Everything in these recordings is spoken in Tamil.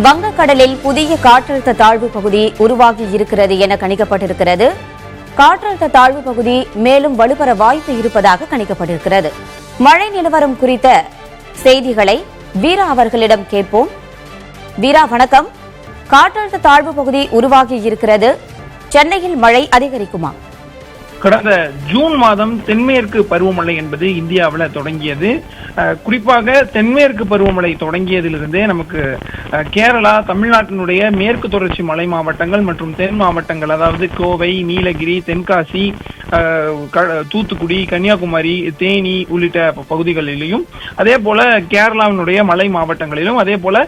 வங்கக்கடலில் புதிய காற்றழுத்த தாழ்வு பகுதி உருவாகி இருக்கிறது என கணிக்கப்பட்டிருக்கிறது. காற்றழுத்த தாழ்வு பகுதி மேலும் வலுப்பெற வாய்ப்பு இருப்பதாக கணிக்கப்பட்டிருக்கிறது. மழை நிலவரம் குறித்த செய்திகளை வீரா அவர்களிடம் கேட்போம். வீரா, வணக்கம். காற்றழுத்த தாழ்வு பகுதி உருவாகி இருக்கிறது. சென்னையில் மழை அதிகரிக்குமா? கடந்த ஜூன் மாதம் தென்மேற்கு பருவமழை என்பது இந்தியாவில் தொடங்கியது. குறிப்பாக தென்மேற்கு பருவமழை தொடங்கியதிலிருந்தே நமக்கு கேரளா, தமிழ்நாட்டினுடைய மேற்கு தொடர்ச்சி மலை மாவட்டங்கள் மற்றும் தென் மாவட்டங்கள், அதாவது கோவை, நீலகிரி, தென்காசி, தூத்துக்குடி, கன்னியாகுமரி, தேனி உள்ளிட்ட பகுதிகளிலும், அதே போல கேரளாவினுடைய மலை மாவட்டங்களிலும், அதே போல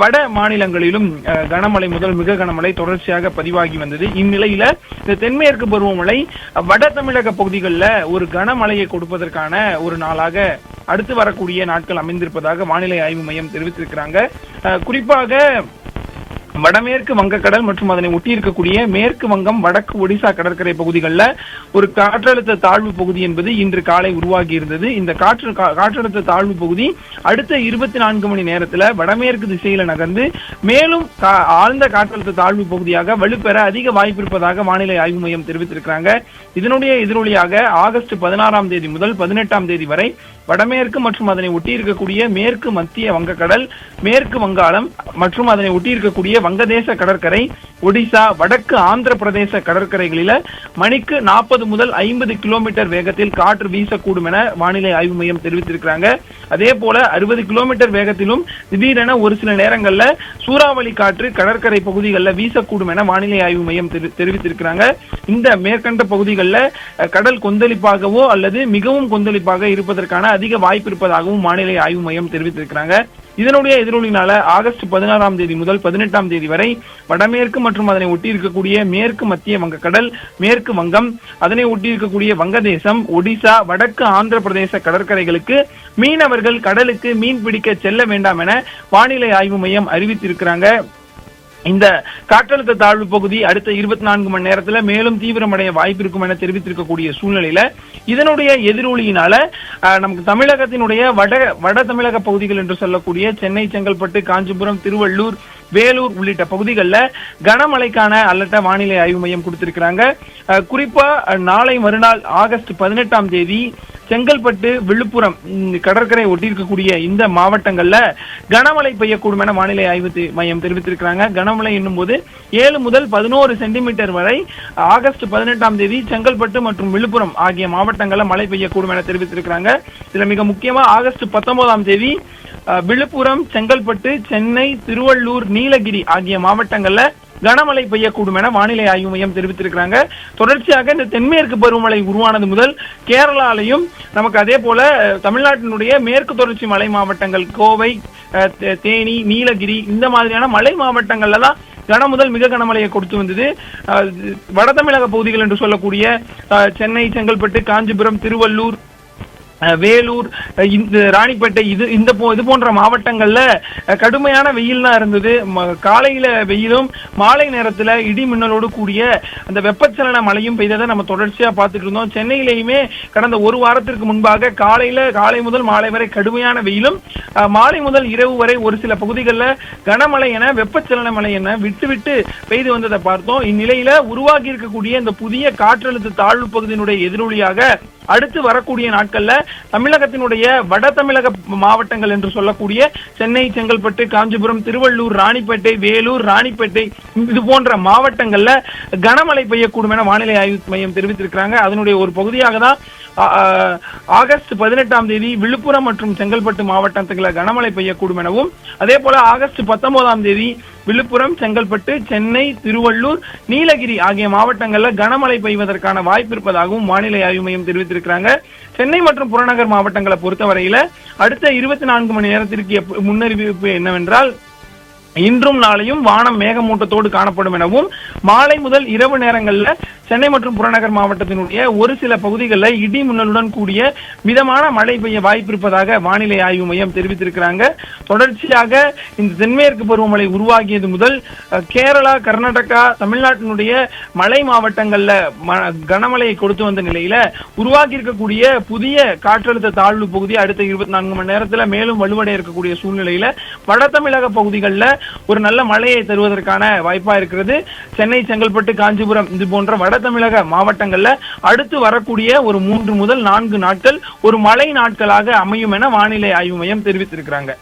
வட மாநிலங்களிலும் கனமழை முதல் மிக கனமழை தொடர்ச்சியாக பதிவாகி வந்தது. இந்நிலையில இந்த தென்மேற்கு பருவமழை வட தமிழக பகுதிகளில் ஒரு கனமழையை கொடுப்பதற்கான ஒரு நாளாக அடுத்து வரக்கூடிய நாட்கள் அமைந்திருப்பதாக வானிலை ஆய்வு மையம் தெரிவித்திருக்கிறாங்க. குறிப்பாக வடமேற்கு வங்கக்கடல் மற்றும் அதனை ஒட்டி இருக்கக்கூடிய மேற்கு வங்கம், வடக்கு ஒடிசா கடற்கரை பகுதிகளில் ஒரு காற்றழுத்த தாழ்வு பகுதி என்பது இன்று காலை உருவாகி இருந்தது. இந்த காற்றழுத்த தாழ்வு பகுதி அடுத்த 24 மணி நேரத்தில் வடமேற்கு திசையில நகர்ந்து மேலும் ஆழ்ந்த காற்றழுத்த தாழ்வு பகுதியாக வலுப்பெற அதிக வாய்ப்பு இருப்பதாக வானிலை ஆய்வு மையம் தெரிவித்திருக்கிறாங்க. இதனுடைய எதிரொலியாக ஆகஸ்ட் 16ஆம் தேதி முதல் 18ஆம் தேதி வரை வடமேற்கு மற்றும் அதனை ஒட்டி இருக்கக்கூடிய மேற்கு மத்திய வங்கக்கடல், மேற்கு வங்காளம் மற்றும் அதனை ஒட்டி இருக்கக்கூடிய வங்கதேச கடற்கரை, ஒடிசா, வடக்கு ஆந்திர பிரதேச கடற்கரைகளில மணிக்கு 40 முதல் 50 கிலோமீட்டர் வேகத்தில் காற்று வீசக்கூடும் என வானிலை ஆய்வு மையம் தெரிவித்திருக்கிறாங்க. அதே போல 60 கிலோமீட்டர் வேகத்திலும் திடீரென ஒரு சில நேரங்கள்ல சூறாவளி காற்று கடற்கரை பகுதிகளில் வீசக்கூடும் என வானிலை ஆய்வு மையம் தெரிவித்திருக்கிறாங்க. இந்த மேற்கண்ட பகுதிகளில் கடல் கொந்தளிப்பாகவோ அல்லது மிகவும் கொந்தளிப்பாக இருப்பதற்கான அதிக வாய்ப்பு இருப்பதாகவும் வானிலை ஆய்வு மையம் தெரிவித்திருக்கிறாங்க. இதனுடைய எதிரொலியினால ஆகஸ்ட் 16ஆம் தேதி முதல் 18ஆம் தேதி வரை வடமேற்கு மற்றும் அதனை ஒட்டி இருக்கக்கூடிய மேற்கு மத்திய வங்கக்கடல், மேற்கு வங்கம், அதனை ஒட்டி இருக்கக்கூடிய வங்கதேசம், ஒடிசா, வடக்கு ஆந்திர பிரதேச கடற்கரைகளுக்கு மீனவர்கள் கடலுக்கு மீன் பிடிக்க செல்ல வேண்டாம் என வானிலை ஆய்வு மையம் அறிவித்திருக்கிறாங்க. இந்த காற்றழுத்த தாழ்வு பகுதி அடுத்த 24 மணி நேரத்தில் மேலும் தீவிரமடைய வாய்ப்பு இருக்கும் என தெரிவித்திருக்கக்கூடிய சூழ்நிலையில இதனுடைய எதிரொலியினால நமக்கு தமிழகத்தினுடைய வட தமிழக பகுதிகள் என்று சொல்லக்கூடிய சென்னை, செங்கல்பட்டு, காஞ்சிபுரம், திருவள்ளூர், வேலூர் உள்ளிட்ட பகுதிகளில் கனமழைக்கான அலர்ட்டை வானிலை ஆய்வு மையம் கொடுத்திருக்கிறாங்க. குறிப்பா நாளை மறுநாள் ஆகஸ்ட் 18ஆம் தேதி செங்கல்பட்டு, விழுப்புரம் கடற்கரை ஒட்டியிருக்கக்கூடிய இந்த மாவட்டங்கள்ல கனமழை பெய்யக்கூடும் என வானிலை ஆய்வு மையம் தெரிவித்திருக்கிறாங்க. கனமழை என்னும் போது 7 முதல் 11 சென்டிமீட்டர் வரை ஆகஸ்ட் 18ஆம் தேதி செங்கல்பட்டு மற்றும் விழுப்புரம் ஆகிய மாவட்டங்களில் மழை பெய்யக்கூடும் என தெரிவித்திருக்கிறாங்க. இதுல மிக முக்கியமா ஆகஸ்ட் 19ஆம் தேதி விழுப்புரம், செங்கல்பட்டு, சென்னை, திருவள்ளூர், நீலகிரி ஆகிய மாவட்டங்கள்ல கனமழை பெய்யக்கூடும் என வானிலை ஆய்வு மையம் தெரிவித்திருக்கிறாங்க. தொடர்ச்சியாக இந்த தென்மேற்கு பருவமழை உருவானது முதல் கேரளாலையும் நமக்கு அதே போல தமிழ்நாட்டினுடைய மேற்கு தொடர்ச்சி மலை மாவட்டங்கள் கோவை, தேனி, நீலகிரி இந்த மாதிரியான மலை மாவட்டங்கள்ல தான் கன முதல் மிக கனமழையை கொடுத்து வந்தது. வட தமிழக பகுதிகள் என்று சொல்லக்கூடிய சென்னை, செங்கல்பட்டு, காஞ்சிபுரம், திருவள்ளூர், வேலூர், ராணிப்பேட்டை இது போன்ற மாவட்டங்கள்ல கடுமையான வெயில் தான் இருந்தது. காலையில வெயிலும் மாலை நேரத்துல இடி மின்னலோடு கூடிய அந்த வெப்பச்சலன மழையும் பெய்ததை நம்ம தொடர்ச்சியா பார்த்துட்டு இருந்தோம். சென்னையிலேயுமே கடந்த ஒரு வாரத்திற்கு முன்பாக காலை முதல் மாலை வரை கடுமையான வெயிலும், மாலை முதல் இரவு வரை ஒரு சில பகுதிகளில் கனமழை என வெப்பச்சலன மழை என விட்டு பெய்து வந்ததை பார்த்தோம். இந்நிலையில உருவாகி இருக்கக்கூடிய இந்த புதிய காற்றழுத்த தாழ்வு பகுதியினுடைய எதிரொலியாக அடுத்து வரக்கூடிய நாட்கள்ல தமிழகத்தினுடைய வட தமிழக மாவட்டங்கள் என்று சொல்லக்கூடிய சென்னை, செங்கல்பட்டு, காஞ்சிபுரம், திருவள்ளூர், ராணிப்பேட்டை, வேலூர், ராணிப்பேட்டை இது போன்ற மாவட்டங்கள்ல கனமழை பெய்யக்கூடும் என வானிலை ஆய்வு மையம் தெரிவித்திருக்கிறாங்க. அதனுடைய ஒரு பகுதியாக தான் ஆகஸ்ட் 18ஆம் தேதி விழுப்புரம் மற்றும் செங்கல்பட்டு மாவட்டத்தில் கனமழை பெய்யக்கூடும் எனவும், அதே போல ஆகஸ்ட் 19ஆம் தேதி விழுப்புரம், செங்கல்பட்டு, சென்னை, திருவள்ளூர், நீலகிரி ஆகிய மாவட்டங்களில் கனமழை பெய்வதற்கான வாய்ப்பு இருப்பதாகவும் வானிலை ஆய்வு மையம் தெரிவித்திருக்கிறாங்க. சென்னை மற்றும் புறநகர் மாவட்டங்களை பொறுத்தவரையில அடுத்த 24 மணி நேரத்திற்கு முன்னறிவிப்பு என்னவென்றால் இன்றும் நாளையும் வானம் மேகமூட்டத்தோடு காணப்படும் எனவும், மாலை முதல் இரவு நேரங்களில் சென்னை மற்றும் புறநகர் மாவட்டத்தினுடைய ஒரு சில பகுதிகளில் இடி மின்னலுடன் கூடிய மிதமான மழை பெய்ய வாய்ப்பு இருப்பதாக வானிலை ஆய்வு மையம் தெரிவித்திருக்கிறாங்க. தொடர்ச்சியாக இந்த தென்மேற்கு பருவமழை உருவாகியது முதல் கேரளா, கர்நாடகா, தமிழ்நாட்டினுடைய மலை மாவட்டங்கள்ல கனமழையை கொடுத்து வந்த நிலையில உருவாக்கி இருக்கக்கூடிய புதிய காற்றழுத்த தாழ்வு பகுதி அடுத்த 24 மணி நேரத்துல மேலும் வலுவடைய இருக்கக்கூடிய சூழ்நிலையில வட தமிழக பகுதிகளில் ஒரு நல்ல மழையை தருவதற்கான வாய்ப்பா இருக்கிறது. சென்னை, செங்கல்பட்டு, காஞ்சிபுரம் இது போன்ற வட தமிழக மாவட்டங்கள்ல அடுத்து வரக்கூடிய ஒரு 3 முதல் 4 நாட்கள் ஒரு மழை நாட்களாக அமையும் என வானிலை ஆய்வு மையம் தெரிவித்திருக்கிறாங்க.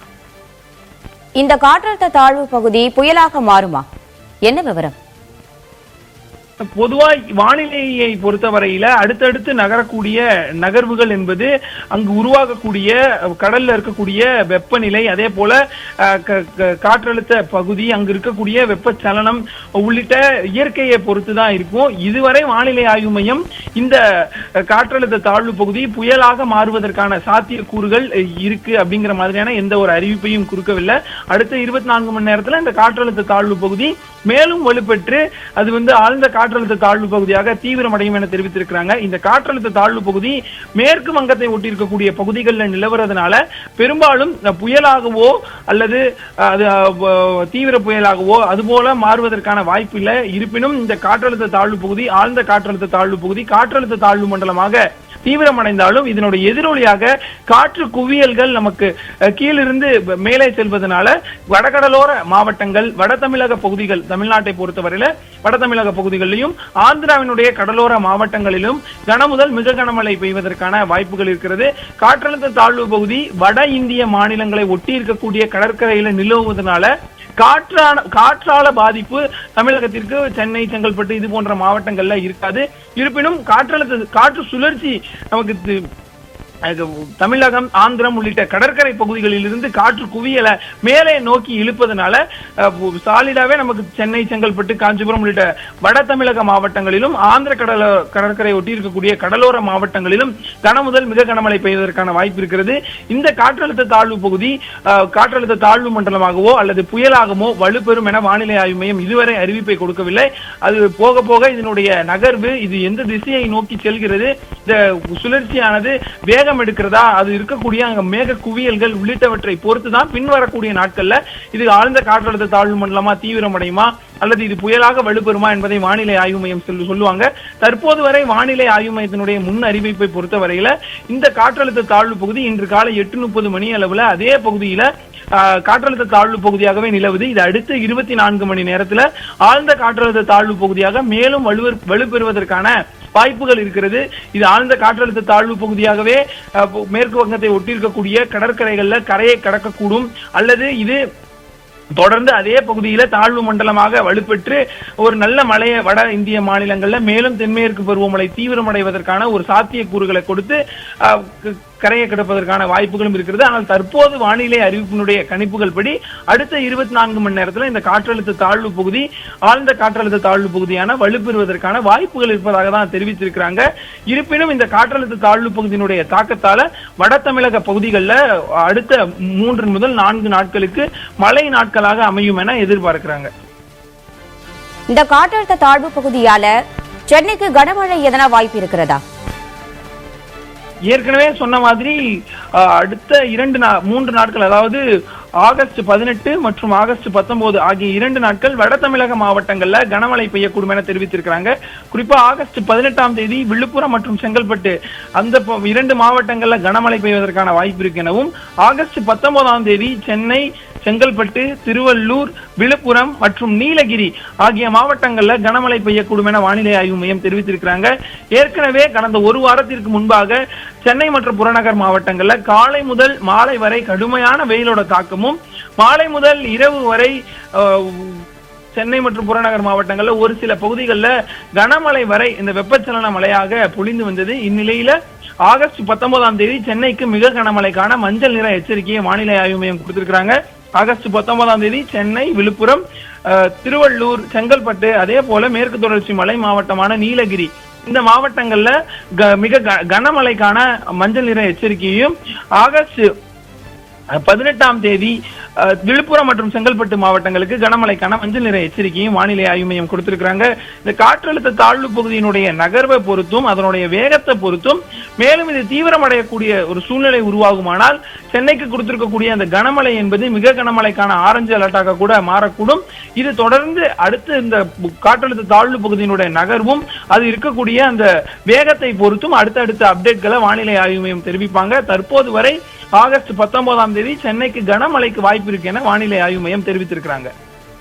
இந்த காற்றழுத்த தாழ்வு பகுதி புயலாக மாறுமா? என்ன விவரம்? பொதுவா வானிலையை பொறுத்தவரையில அடுத்தடுத்து நகரக்கூடிய நகர்வுகள் என்பது அங்கு உருவாகக்கூடிய கடல்ல இருக்கக்கூடிய வெப்பநிலை, அதே போல காற்றழுத்த பகுதி, அங்கு இருக்கக்கூடிய வெப்பச்சலனம் உள்ளிட்ட இயற்கையை பொறுத்துதான் இருக்கும். இதுவரை வானிலை ஆய்வு மையம் இந்த காற்றழுத்த தாழ்வு பகுதி புயலாக மாறுவதற்கான சாத்தியக்கூறுகள் இருக்கு அப்படிங்கிற மாதிரியான எந்த ஒரு அறிவிப்பையும் கொடுக்கவில்லை. அடுத்த 24 மணி நேரத்துல இந்த காற்றழுத்த தாழ்வு பகுதி மேலும் வலுப்பெற்று அது ஆழ்ந்த காற்றழுத்த தாழ்வு பகுதியாக தீவிரமடையும் என தெரிவித்திருக்கிறாங்க. இந்த காற்றழுத்த தாழ்வு பகுதி மேற்கு வங்கத்தை ஒட்டி இருக்கக்கூடிய பகுதிகளில் நிலவுறதுனால பெரும்பாலும் புயலாகவோ அல்லது அது தீவிர புயலாகவோ அதுபோல மாறுவதற்கான வாய்ப்பு இல்லை. இருப்பினும் இந்த காற்றழுத்த தாழ்வு பகுதி ஆழ்ந்த காற்றழுத்த தாழ்வு பகுதி காற்றழுத்த தாழ்வு மண்டலமாக தீவிரமடைந்தாலும் இதனுடைய எதிரொலியாக காற்று குவியல்கள் நமக்கு கீழிருந்து மேலே செல்வதனால வடகடலோர மாவட்டங்கள், வட தமிழக பகுதிகள், தமிழ்நாட்டை பொறுத்தவரையில வட தமிழக பகுதிகளிலும் ஆந்திராவினுடைய கடலோர மாவட்டங்களிலும் கனமுதல் மிக கனமழை பெய்வதற்கான வாய்ப்புகள் இருக்கிறது. காற்றழுத்த தாழ்வு பகுதி வட இந்திய மாநிலங்களை ஒட்டி இருக்கக்கூடிய கடற்கரையில நிலவுவதனால காற்றால பாதிப்பு தமிழகத்திற்கு சென்னை, செங்கல்பட்டு இது போன்ற மாவட்டங்கள்ல இருக்காது. இருப்பினும் காற்று சுழற்சி நமக்கு தமிழகம், ஆந்திரம் உள்ளிட்ட கடற்கரை பகுதிகளில் இருந்து காற்று குவியலை மேலே நோக்கி இழுப்பதனால சாலிடாவே நமக்கு சென்னை, செங்கல்பட்டு, காஞ்சிபுரம் உள்ளிட்ட வட தமிழக மாவட்டங்களிலும் ஆந்திர கடற்கரை ஒட்டி இருக்கக்கூடிய கடலோர மாவட்டங்களிலும் கனமுதல் மிக கனமழை பெய்வதற்கான வாய்ப்பு இருக்கிறது. இந்த காற்றழுத்த தாழ்வு பகுதி காற்றழுத்த தாழ்வு மண்டலமாகவோ அல்லது புயலாகவோ வலுப்பெறும் என வானிலை ஆய்வு மையம் இதுவரை அறிவிப்பை கொடுக்கவில்லை. அது போக போக இதனுடைய நகர்வு, இது எந்த திசையை நோக்கி செல்கிறது, இந்த சுழற்சியானது வேகம் எடுக்கிறதா, அது இருக்கக்கூடிய அங்க மேக குவியல்கள் உள்ளிட்டவற்றை பொறுத்துதான் பின்வரக்கூடிய நாட்கள்ல இது ஆழ்ந்த காற்றழுத்த தாழ்வு மண்டலமா தீவிரமடையுமா அல்லது இது புயலாக வலுப்பெறுமா என்பதை வானிலை ஆய்வு மையம் சொல்லுவாங்க. தற்போது வரை வானிலை ஆய்வு மையத்தினுடைய முன் அறிவிப்பை பொறுத்தவரையில இந்த காற்றழுத்த தாழ்வு பகுதி இன்று காலை 8:30 மணி அளவுல அதே பகுதியில காற்றழுத்த தாழ்வு பகுதியாகவே நிலவுது. இது அடுத்த 24 மணி நேரத்துல ஆழ்ந்த காற்றழுத்த தாழ்வு பகுதியாக மேலும் வலுப்பெறுவதற்கான வாய்ப்புகள் இருக்கிறது. இது ஆழ்ந்த காற்றழுத்த தாழ்வு பகுதியாகவே மேற்கு வங்கத்தை ஒட்டியிருக்கக்கூடிய கடற்கரைகள்ல கரையை கடக்கக்கூடும் அல்லது இது தொடர்ந்து அதே பகுதியில தாழ்வு மண்டலமாக வலுப்பெற்று ஒரு நல்ல மழையை வட இந்திய மாநிலங்கள்ல மேலும் தென்மேற்கு பருவமழை தீவிரமடைவதற்கான ஒரு சாத்தியக்கூறுகளை கொடுத்து கரையை கிடப்பதற்கான வாய்ப்புகளும் இருக்கிறது. ஆனால் தற்போது வானிலை அறிவிப்பினுடைய கணிப்புகள் படி அடுத்த 24 மணி நேரத்தில் இந்த காற்றழுத்த தாழ்வு பகுதி ஆழ்ந்த காற்றழுத்த தாழ்வு பகுதியான வலுப்பெறுவதற்கான வாய்ப்புகள் இருப்பதாக தான் தெரிவித்திருக்கிறாங்க. இருப்பினும் இந்த காற்றழுத்த தாழ்வு பகுதியினுடைய தாக்கத்தால வட தமிழக பகுதிகளில் அடுத்த 3 முதல் 4 நாட்களுக்கு மழை நாட்களாக அமையும் என எதிர்பார்க்கிறாங்க. இந்த காற்றழுத்த தாழ்வு பகுதியால சென்னைக்கு கனமழை எதனா வாய்ப்பு இருக்கிறதா? ஏற்கனவே சொன்ன மாதிரி அடுத்த 3 நாட்கள், அதாவது ஆகஸ்ட் 18 மற்றும் ஆகஸ்ட் 19 ஆகிய 2 நாட்கள் வட தமிழக மாவட்டங்கள்ல கனமழை பெய்யக்கூடும் என தெரிவித்திருக்கிறாங்க. குறிப்பா ஆகஸ்ட் 18ஆம் தேதி விழுப்புரம் மற்றும் செங்கல்பட்டு அந்த 2 மாவட்டங்கள்ல கனமழை பெய்வதற்கான வாய்ப்பு இருக்கு எனவும், ஆகஸ்ட் 19ஆம் தேதி சென்னை, செங்கல்பட்டு, திருவள்ளூர், விழுப்புரம் மற்றும் நீலகிரி ஆகிய மாவட்டங்கள்ல கனமழை பெய்யக்கூடும் என வானிலை ஆய்வு மையம் தெரிவித்திருக்கிறாங்க. ஏற்கனவே கடந்த ஒரு வாரத்திற்கு முன்பாக சென்னை மற்றும் புறநகர் மாவட்டங்கள்ல காலை முதல் மாலை வரை கடுமையான வெயிலோட தாக்கமும், மாலை முதல் இரவு வரை சென்னை மற்றும் புறநகர் மாவட்டங்கள்ல ஒரு சில பகுதிகளில் கனமழை வரை இந்த வெப்பச்சலன மழையாக பொழிந்து வந்தது. இந்நிலையில ஆகஸ்ட் 19ஆம் தேதி சென்னைக்கு மிக கனமழைக்கான மஞ்சள் நிற எச்சரிக்கையை வானிலை ஆய்வு மையம் கொடுத்திருக்கிறாங்க. ஆகஸ்ட் 19ஆம் தேதி சென்னை, விழுப்புரம், திருவள்ளூர், செங்கல்பட்டு அதே போல மேற்கு தொடர்ச்சி மலை மாவட்டமான நீலகிரி இந்த மாவட்டங்கள்ல மிக கனமழைக்கான மஞ்சள் நிற எச்சரிக்கையையும், ஆகஸ்ட் 18ஆம் தேதி விழுப்புரம் மற்றும் செங்கல்பட்டு மாவட்டங்களுக்கு கனமழைக்கான மஞ்சள் நிற எச்சரிக்கையும் வானிலை ஆய்வு மையம் கொடுத்திருக்கிறாங்க. இந்த காற்றழுத்த தாழ்வு பகுதியினுடைய நகர்வை பொறுத்தும் அதனுடைய வேகத்தை பொறுத்தும் மேலும் இது தீவிரமடையக்கூடிய ஒரு சூழ்நிலை உருவாகுமானால் சென்னைக்கு கொடுத்திருக்கக்கூடிய அந்த கனமழை என்பது மிக கனமழைக்கான ஆரஞ்சு அலர்ட்டாக கூட மாறக்கூடும். இது தொடர்ந்து அடுத்து இந்த காற்றழுத்த தாழ்வு பகுதியினுடைய நகர்வும் அது இருக்கக்கூடிய அந்த வேகத்தை பொறுத்தும் அடுத்தடுத்த அப்டேட்களை வானிலை ஆய்வு மையம் தெரிவிப்பாங்க. தற்போது வரை ஆகஸ்ட் 19ஆம் தேதி சென்னைக்கு கனமழைக்கு வாய்ப்பு இருக்கு என வானிலை ஆய்வு மையம் தெரிவித்திருக்கிறாங்க.